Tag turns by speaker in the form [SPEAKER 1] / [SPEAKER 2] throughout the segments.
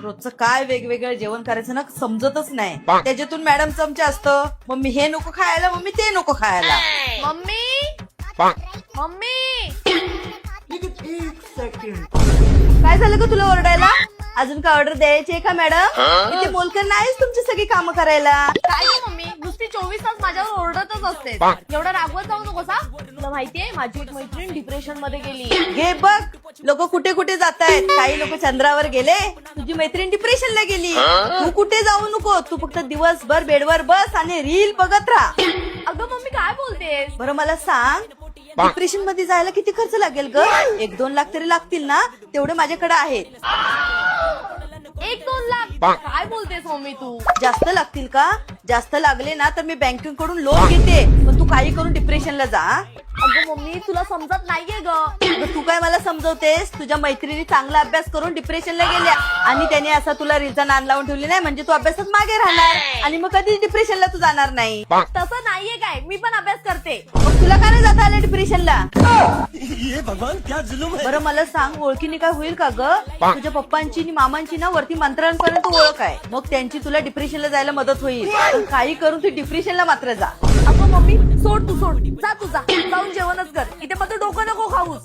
[SPEAKER 1] रोजचं काय वेगवेगळं जेवण करायचं ना समजतच नाही. त्याच्यातून मॅडम चमचा असतं, मम्मी हे नको खायला, मम्मी ते नको खायला.
[SPEAKER 2] मम्मी मम्मी
[SPEAKER 1] काय झालं का तुला ओरडायला? अजून काय ऑर्डर द्यायची आहे का मॅडम? इथे बोलकर नाहीच तुमची सगळी कामं करायला.
[SPEAKER 2] काय ग मम्मी, नुसती 24 तास माझ्यावर ओरडतच असते. एवढं रागवत जाऊ नकोस हा. तुला माहितीये माझी एक मैत्रीण डिप्रेशन मध्ये गेली.
[SPEAKER 1] घे बघ, लोक कुठे कुठे जात आहेत. काही लोक चंद्रावर गेले, तुझी मैत्रीण डिप्रेशनला गेली. तू कुठे जाऊ नको, तू फक्त दिवसभर बेडवर बस आणि रील बघत राहा.
[SPEAKER 2] अगं मम्मी काय बोलतेस?
[SPEAKER 1] बरं मला सांग, डिप्रेशन मध्ये जायला किती खर्च लागेल ग? 1-2 लाख तरी लागतील ना? तेवढे माझ्याकडे आहेत.
[SPEAKER 2] 1-2 लाख? काय बोलतेस मम्मी तू?
[SPEAKER 1] जास्त लागतील का? जास्त लागले ना तर मी बँकेकडून लोन घेते, पण तू काही करून डिप्रेशनला जा.
[SPEAKER 2] अगं मम्मी तुला समजत नाहीये ग.
[SPEAKER 1] अगं, तू काय मला समजवतेस? तुझ्या मैत्रिणी चांगला अभ्यास करून डिप्रेशनला गेल्या आणि त्याने असा तुला रिझन आण लावून ठेवली नाही, म्हणजे तू अभ्यासात मागे राहणार आणि मग कधी डिप्रेशनला तू जाणार नाही.
[SPEAKER 2] तसं नाहीये काय, मी पण अभ्यास करते.
[SPEAKER 1] मग तुला का नाही जाता आलं डिप्रेशनला?
[SPEAKER 3] ये भगवान क्या जुलूम है.
[SPEAKER 1] बरं मला सांग, ओळखीने काय होईल का ग? तुझ्या पप्पांची आणि मामांची ना वरती मंत्र्यांपर्यंत ओळख आहे, मग त्यांची तुला डिप्रेशनला जायला मदत होईल. पण काही करून तू डिप्रेशनला मात्र जा.
[SPEAKER 2] अगं मम्मी सोड, तू सोड, जा तू जा, जाऊन जेवणच कर. इथे फक्त डोकं नको खाऊस.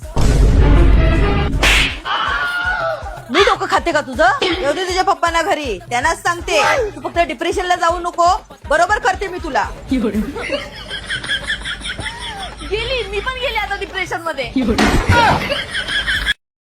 [SPEAKER 1] मी डोकं खाते का तुझं? येऊ दे तुझ्या पप्पांना घरी, त्यांनाच सांगते तू फक्त डिप्रेशनला जाऊ नको. बरोबर करते मी तुला.
[SPEAKER 2] गेली, मी पण गेले आता डिप्रेशन मध्ये.